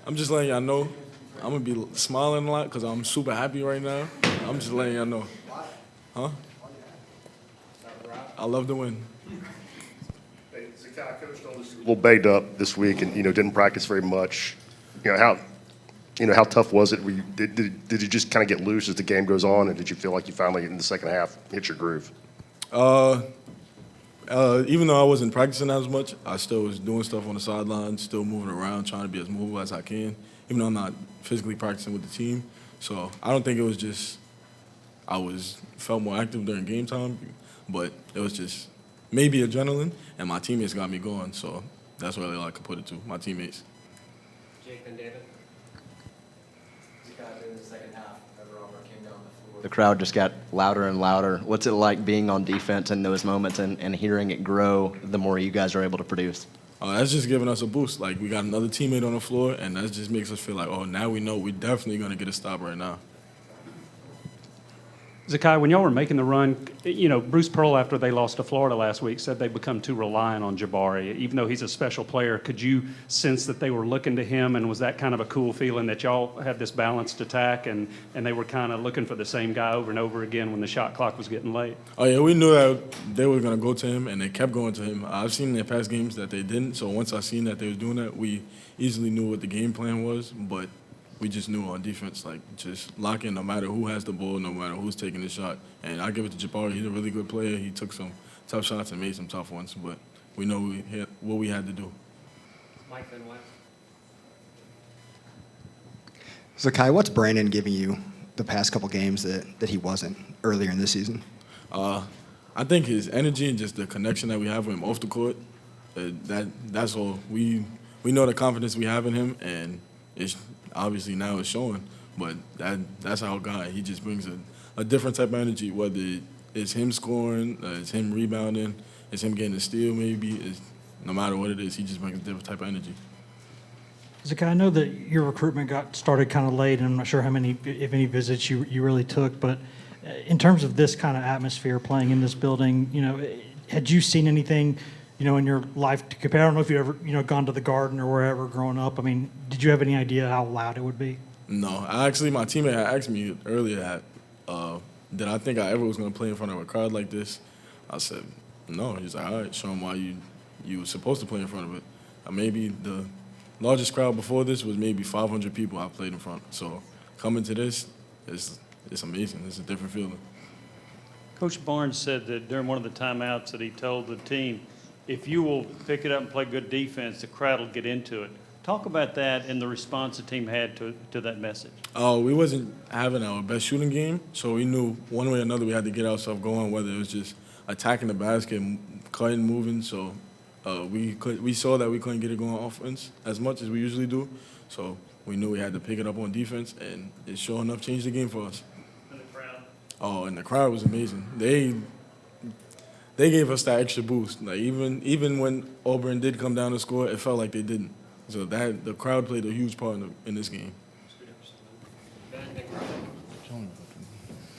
I'm just letting y'all know. I'm going to be smiling a lot because I'm super happy right now. I'm just letting y'all know. Huh? I love to win. Hey, Zakai, Coach Stone was a little banged up this week and, didn't practice very much. How tough was it? Did you just kind of get loose as the game goes on, and did you feel like you finally, in the second half, hit your groove? Even though I wasn't practicing as much, I still was doing stuff on the sideline, still moving around, trying to be as mobile as I can, even though I'm not physically practicing with the team. So I don't think it was just felt more active during game time, but it was just maybe adrenaline, and my teammates got me going. So that's really all I could put it to, my teammates. Jake and David. In the second half, whenever Auburn came down the floor, the crowd just got louder and louder. What's it like being on defense in those moments and hearing it grow the more you guys are able to produce? That's just giving us a boost. Like, we got another teammate on the floor, and that just makes us feel like, oh, now we know we're definitely going to get a stop right now. Zakai, when y'all were making the run, Bruce Pearl, after they lost to Florida last week, said they become too reliant on Jabari. Even though he's a special player, could you sense that they were looking to him, and was that kind of a cool feeling that y'all had this balanced attack and they were kind of looking for the same guy over and over again when the shot clock was getting late? Oh, yeah, we knew that they were going to go to him, and they kept going to him. I've seen in their past games that they didn't, so once I seen that they was doing that, we easily knew what the game plan was, but we just knew on defense, like, just lock in no matter who has the ball, no matter who's taking the shot. And I give it to Jabari. He's a really good player. He took some tough shots and made some tough ones, but we know what we had to do. Mike Van Wyck. Zakai, what's Brandon giving you the past couple games that he wasn't earlier in this season? I think his energy and just the connection that we have with him off the court, that's all. We know the confidence we have in him, and it's obviously now it's showing, but that's our guy. He just brings a different type of energy, whether it's him scoring, it's him rebounding, it's him getting a steal maybe. No matter what it is, he just brings a different type of energy. Zakai, I know that your recruitment got started kind of late, and I'm not sure how many, if any, visits you really took, but in terms of this kind of atmosphere playing in this building, had you seen anything in your life to compare? I don't know if you ever, gone to the Garden or wherever growing up. I mean, did you have any idea how loud it would be? No. Actually, my teammate had asked me earlier did I think I ever was going to play in front of a crowd like this. I said, no. He's like, all right, show him why you were supposed to play in front of it. Maybe the largest crowd before this was maybe 500 people I played in front. So coming to this, it's amazing. It's a different feeling. Coach Barnes said that during one of the timeouts that he told the team, if you will pick it up and play good defense, the crowd will get into it. Talk about that and the response the team had to that message. We wasn't having our best shooting game, so we knew one way or another we had to get ourselves going, whether it was just attacking the basket, cutting, moving. So we saw that we couldn't get it going on offense as much as we usually do. So we knew we had to pick it up on defense, and it sure enough changed the game for us. And the crowd? Oh, and the crowd was amazing. They gave us that extra boost. Like even when Auburn did come down to score, it felt like they didn't. So the crowd played a huge part in this game.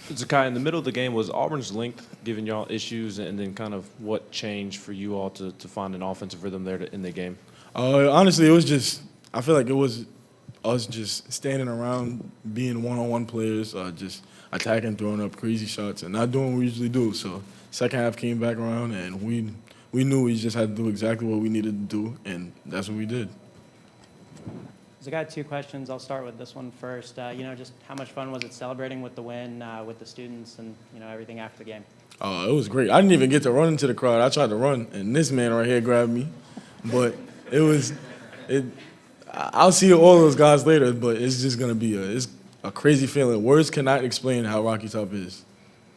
Zakai, in the middle of the game, was Auburn's length giving y'all issues, and then kind of what changed for you all to find an offensive rhythm there in the game? Honestly, it was just I feel like it was us just standing around, being one-on-one players, just attacking, throwing up crazy shots, and not doing what we usually do. So second half came back around, and we knew we just had to do exactly what we needed to do, and that's what we did. So I got two questions. I'll start with this one first. Just how much fun was it celebrating with the win with the students and, everything after the game? It was great. I didn't even get to run into the crowd. I tried to run, and this man right here grabbed me. But I'll see all those guys later, but it's just going to be a crazy feeling. Words cannot explain how Rocky Top is.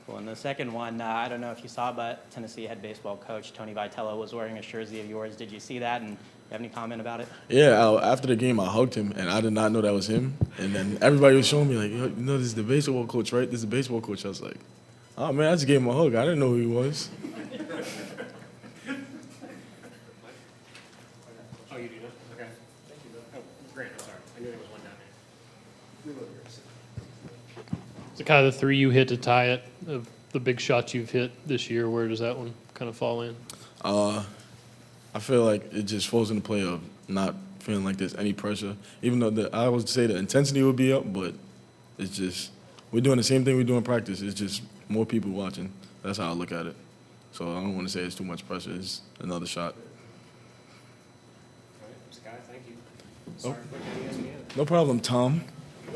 Cool. And the second one, I don't know if you saw, but Tennessee head baseball coach Tony Vitello was wearing a jersey of yours. Did you see that? And you have any comment about it? Yeah, after the game, I hugged him, and I did not know that was him. And then everybody was showing me, like, this is the baseball coach, right? This is the baseball coach. I was like, oh, man, I just gave him a hug. I didn't know who he was. Oh, you do know? Okay. Thank you. Oh, Grant, I'm sorry. I knew there was one down there. Zakai, the three you hit to tie it, of the big shots you've hit this year, where does that one kind of fall in? I feel like it just falls into play of not feeling like there's any pressure. Even though I would say the intensity would be up, but it's just we're doing the same thing we do in practice. It's just more people watching. That's how I look at it. So I don't want to say it's too much pressure. It's another shot. All right, Zakai, thank you. Sorry for getting ESPN. No problem, Tom.